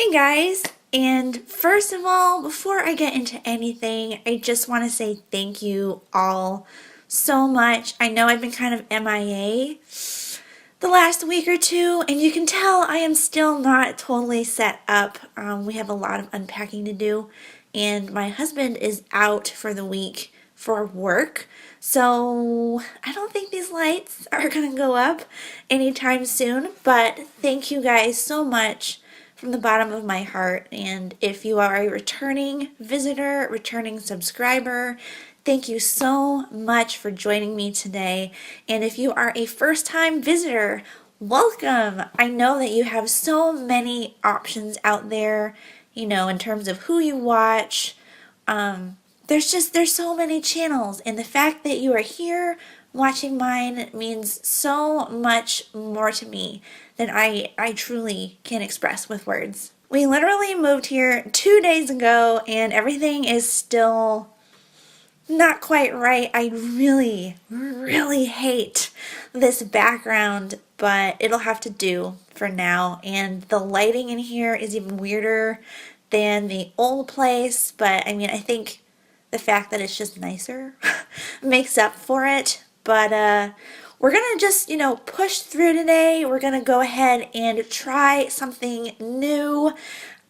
Hey guys, and first of all, before I get into anything, I just want to say thank you all so much. I know I've been kind of MIA the last week or two, and you can tell I am still not totally set up. We have a lot of unpacking to do, and my husband is out for the week for work, so I don't think these lights are gonna go up anytime soon, but thank you guys so much from the bottom of my heart. And if you are a returning visitor, returning subscriber, thank you so much for joining me today. And if you are a first-time visitor, welcome. I know that you have so many options out there, in terms of who you watch. There's so many channels, and the fact that you are here watching mine means so much more to me than I truly can express with words. We literally moved here 2 days ago, and everything is still not quite right. I really, really hate this background, but it'll have to do for now. And the lighting in here is even weirder than the old place, but I mean, I think the fact that it's just nicer makes up for it. But we're gonna just, push through today. We're gonna go ahead and try something new.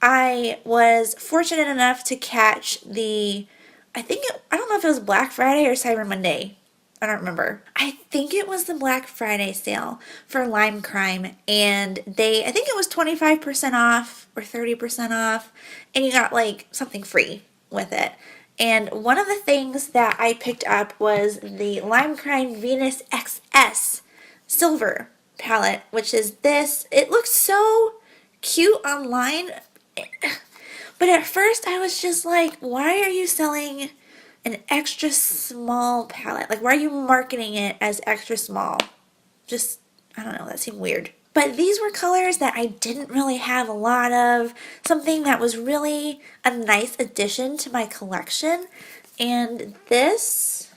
I was fortunate enough to catch I don't know if it was Black Friday or Cyber Monday. I don't remember. I think it was the Black Friday sale for Lime Crime, and I think it was 25% off or 30% off, and you got like something free with it. And one of the things that I picked up was the Lime Crime Venus XS Silver palette, which is this. It looks so cute online, but at first I was just like, why are you selling an extra small palette? Like, why are you marketing it as extra small? Just, I don't know, that seemed weird. But these were colors that I didn't really have a lot of, something that was really a nice addition to my collection. And this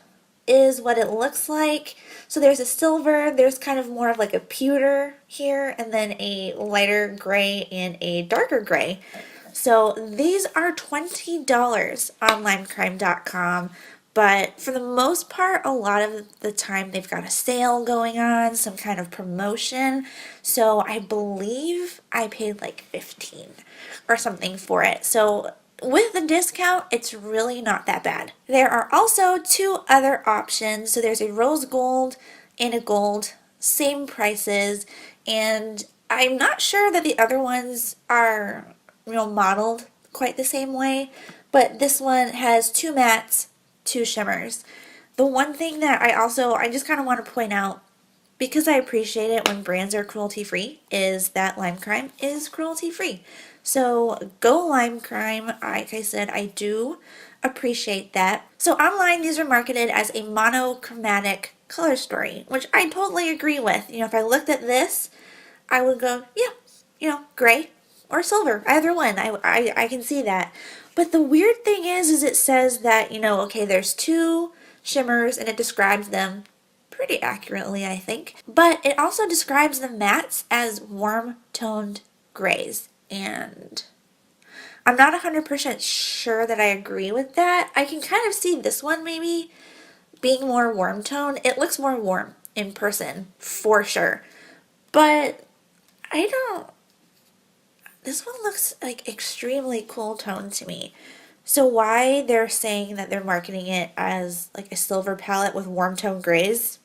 is what it looks like. So there's a silver, there's kind of more of like a pewter here, and then a lighter gray and a darker gray. So these are $20 on limecrime.com, but for the most part, a lot of the time they've got a sale going on, some kind of promotion. So I believe I paid like $15 or something for it. So with the discount, it's really not that bad. There are also two other options. So there's a rose gold and a gold, same prices, and I'm not sure that the other ones are modeled quite the same way, but this one has two mattes, two shimmers. The one thing that I just kind of want to point out, because I appreciate it when brands are cruelty free, is that Lime Crime is cruelty free. So go Lime Crime. Like I said, I do appreciate that. So online, these are marketed as a monochromatic color story, which I totally agree with. If I looked at this, I would go, yeah, gray or silver, either one. I can see that. But the weird thing is it says that, okay, there's two shimmers and it describes them pretty accurately, I think. But it also describes the mattes as warm toned grays. And I'm not 100% sure that I agree with that. I can kind of see this one maybe being more warm tone. It looks more warm in person, for sure. But I don't... This one looks like extremely cool tone to me. So why they're saying that they're marketing it as like a silver palette with warm tone grays,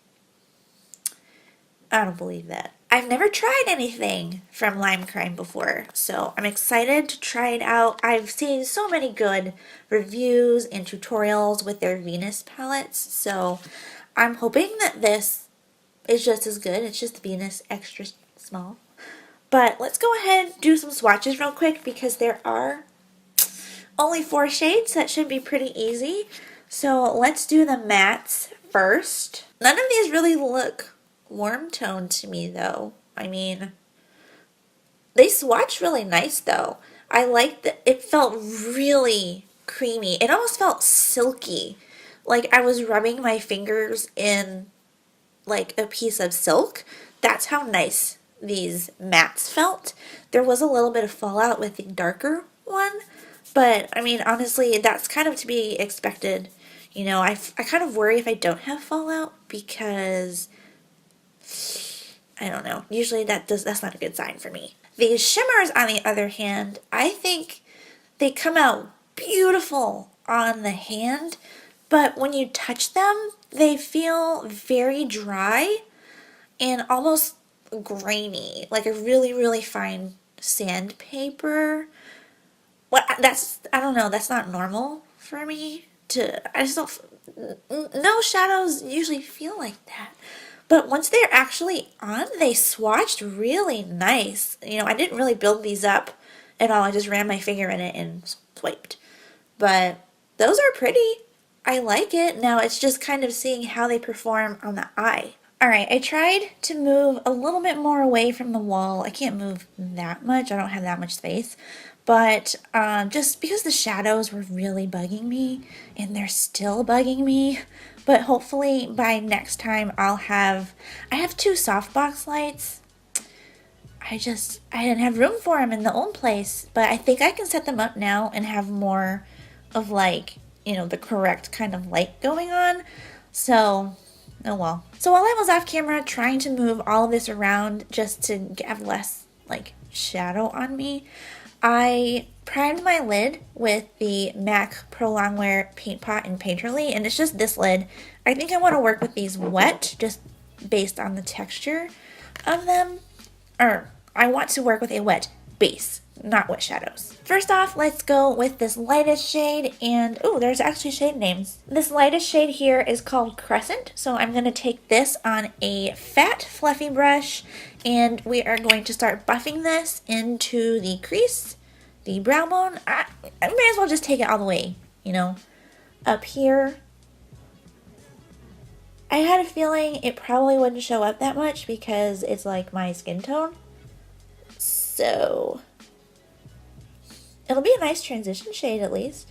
I don't believe that. I've never tried anything from Lime Crime before, so I'm excited to try it out. I've seen so many good reviews and tutorials with their Venus palettes, so I'm hoping that this is just as good. It's just Venus extra small. But let's go ahead and do some swatches real quick because there are only 4 shades. That should be pretty easy. So let's do the mattes first. None of these really look warm toned to me though. I mean, they swatch really nice though. I like that it felt really creamy. It almost felt silky. Like I was rubbing my fingers in like a piece of silk. That's how nice these mattes felt. There was a little bit of fallout with the darker one, but I mean, honestly, that's kind of to be expected. You know, I kind of worry if I don't have fallout because I don't know. Usually that's not a good sign for me. These shimmers, on the other hand, I think they come out beautiful on the hand, but when you touch them, they feel very dry and almost grainy, like a really, really fine sandpaper. I don't know, that's not normal for me I just don't, no shadows usually feel like that. But once they're actually on, they swatched really nice. You know, I didn't really build these up at all. I just ran my finger in it and swiped. But those are pretty. I like it. Now it's just kind of seeing how they perform on the eye. Alright, I tried to move a little bit more away from the wall. I can't move that much. I don't have that much space. But just because the shadows were really bugging me, and they're still bugging me. But hopefully by next time I have 2 softbox lights. I didn't have room for them in the old place. But I think I can set them up now and have more of like, you know, the correct kind of light going on. So, oh well. So while I was off camera trying to move all of this around just to have less like shadow on me, I primed my lid with the MAC Pro Longwear Paint Pot and Painterly, and it's just this lid. I think I want to work with these wet, just based on the texture of them. Or, I want to work with a wet base, not wet shadows. First off, let's go with this lightest shade, and oh, there's actually shade names. This lightest shade here is called Crescent, so I'm going to take this on a fat, fluffy brush, and we are going to start buffing this into the crease, the brow bone. I may as well just take it all the way, you know, up here. I had a feeling it probably wouldn't show up that much because it's like my skin tone. So it'll be a nice transition shade at least.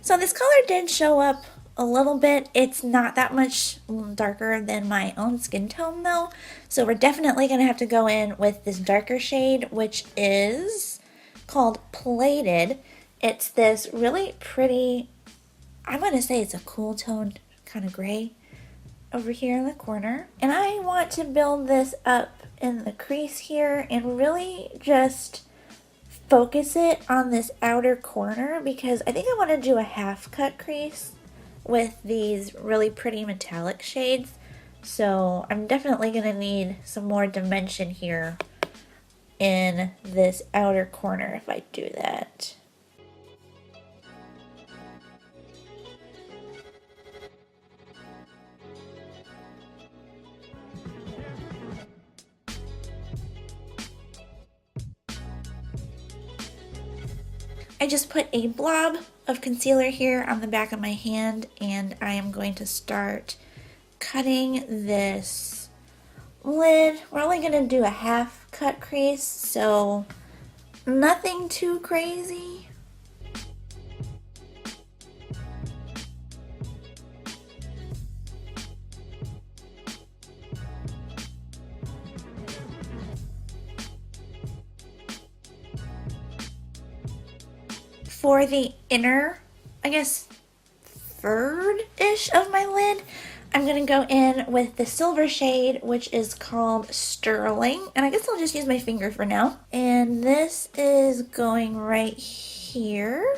So this color did show up a little bit. It's not that much darker than my own skin tone though. So we're definitely going to have to go in with this darker shade, which is called Plated. It's this really pretty, I'm going to say it's a cool toned kind of gray over here in the corner. And I want to build this up in the crease here and really just focus it on this outer corner because I think I want to do a half cut crease with these really pretty metallic shades. So I'm definitely going to need some more dimension here in this outer corner if I do that. I just put a blob of concealer here on the back of my hand, and I am going to start cutting this lid. We're only going to do a half cut crease, so nothing too crazy. For the inner, I guess, third-ish of my lid, I'm going to go in with the silver shade, which is called Sterling. And I guess I'll just use my finger for now. And this is going right here.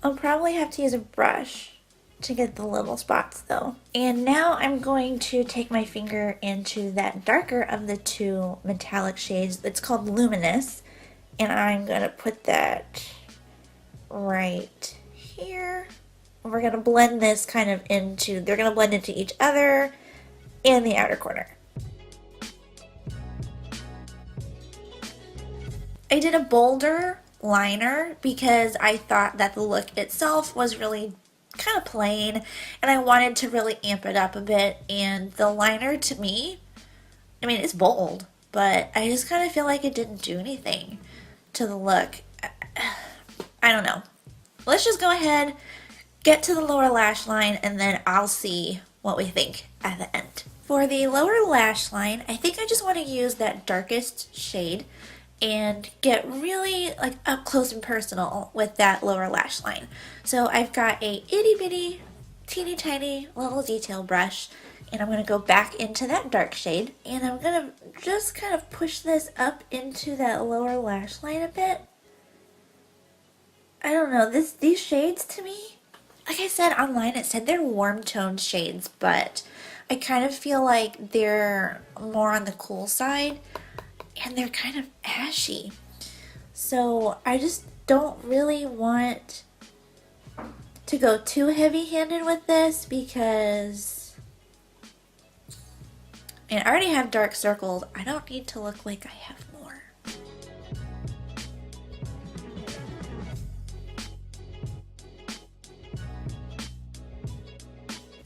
I'll probably have to use a brush to get the little spots though. And now I'm going to take my finger into that darker of the 2 metallic shades. It's called Luminous. And I'm going to put that right here. We're going to blend this kind of into, they're going to blend into each other in the outer corner. I did a bolder liner because I thought that the look itself was really kind of plain and I wanted to really amp it up a bit, and the liner to me, I mean, it's bold, but I just kind of feel like it didn't do anything to the look. I don't know. let's just go ahead, get to the lower lash line, and then I'll see what we think at the end. For the lower lash line, I think I just want to use that darkest shade and get really like up close and personal with that lower lash line. So I've got a itty bitty, teeny tiny little detail brush, and I'm going to go back into that dark shade, and I'm going to just kind of push this up into that lower lash line a bit. I don't know, these shades to me, like I said online, it said they're warm toned shades, but I kind of feel like they're more on the cool side, and they're kind of ashy. So I just don't really want to go too heavy-handed with this because I already have dark circles. I don't need to look like I have more.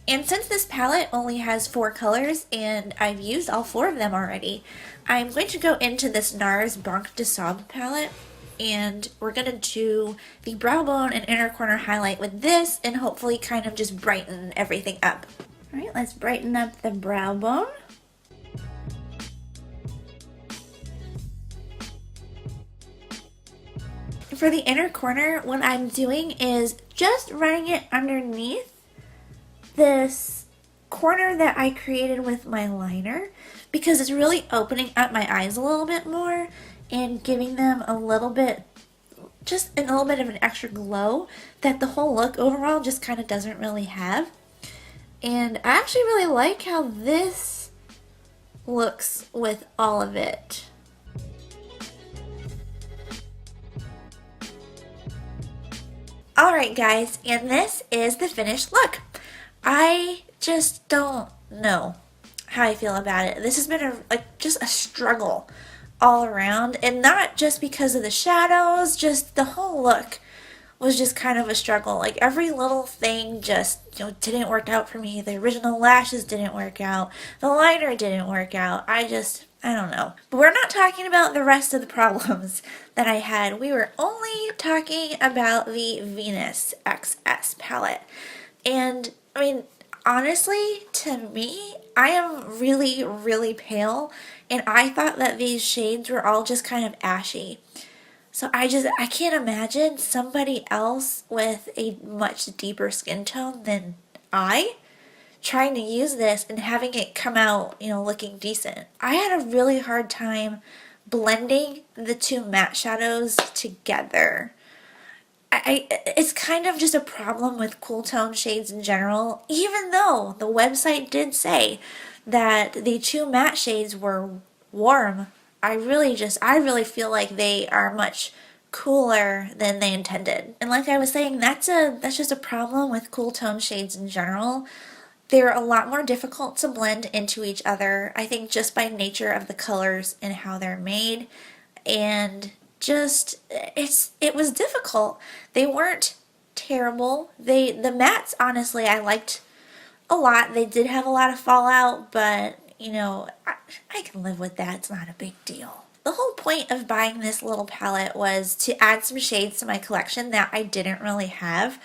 And since this palette only has 4 colors and I've used all 4 of them already, I'm going to go into this NARS Banque de Sable palette, and we're going to do the brow bone and inner corner highlight with this and hopefully kind of just brighten everything up. Alright, let's brighten up the brow bone. For the inner corner, what I'm doing is just running it underneath this corner that I created with my liner, because it's really opening up my eyes a little bit more and giving them a little bit, just a little bit of an extra glow that the whole look overall just kind of doesn't really have. And I actually really like how this looks with all of it. Alright guys, and this is the finished look. I just don't know how I feel about it. This has been just a struggle all around, and not just because of the shadows, just the whole look was just kind of a struggle. Like every little thing just, didn't work out for me. The original lashes didn't work out. The liner didn't work out. I don't know. But we're not talking about the rest of the problems that I had. We were only talking about the Venus XS palette. And I mean, honestly, to me, I am really, really pale, and I thought that these shades were all just kind of ashy. So I can't imagine somebody else with a much deeper skin tone than I trying to use this and having it come out, looking decent. I had a really hard time blending the two matte shadows together. It's kind of just a problem with cool tone shades in general, even though the website did say that the two matte shades were warm. I really feel like they are much cooler than they intended. And like I was saying, that's just a problem with cool tone shades in general. They're a lot more difficult to blend into each other, I think, just by nature of the colors and how they're made. And it was difficult. They weren't terrible. The mattes, honestly, I liked a lot. They did have a lot of fallout, but I can live with that. It's not a big deal. The whole point of buying this little palette was to add some shades to my collection that I didn't really have.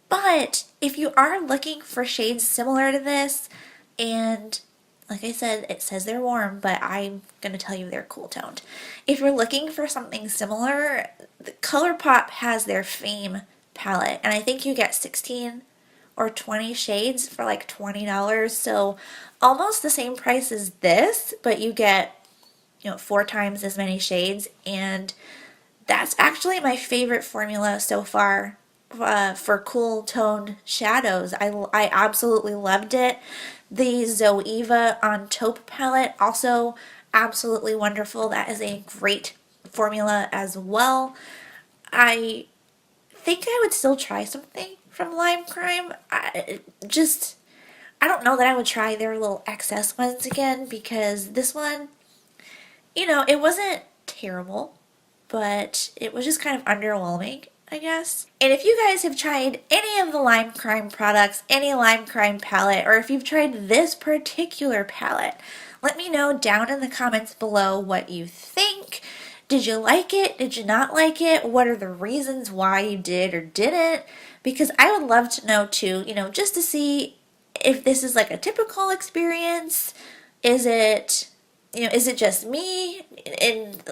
But if you are looking for shades similar to this, and like I said, it says they're warm, but I'm going to tell you they're cool toned. If you're looking for something similar, ColourPop has their Fame palette, and I think you get 16 or 20 shades for like $20, so almost the same price as this, but you get 4 times as many shades, and that's actually my favorite formula so far for cool toned shadows. I absolutely loved it. The Zoeva on Taupe palette, also absolutely wonderful. That is a great formula as well. I think I would still try something from Lime Crime. I don't know that I would try their little XS ones again, because this one, it wasn't terrible, but it was just kind of underwhelming, I guess. And if you guys have tried any of the Lime Crime products, any Lime Crime palette, or if you've tried this particular palette, let me know down in the comments below what you think. Did you like it? Did you not like it? What are the reasons why you did or didn't? Because I would love to know too, just to see if this is like a typical experience. Is it, is it just me? And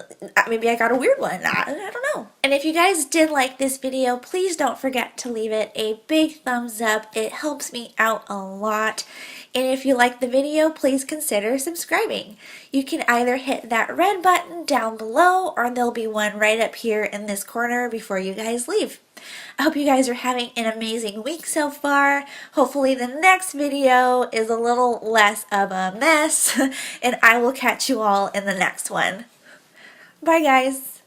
maybe I got a weird one. I don't know. And if you guys did like this video, please don't forget to leave it a big thumbs up. It helps me out a lot. And if you like the video, please consider subscribing. You can either hit that red button down below, or there'll be one right up here in this corner before you guys leave. I hope you guys are having an amazing week so far. Hopefully the next video is a little less of a mess, and I will catch you all in the next one. Bye guys!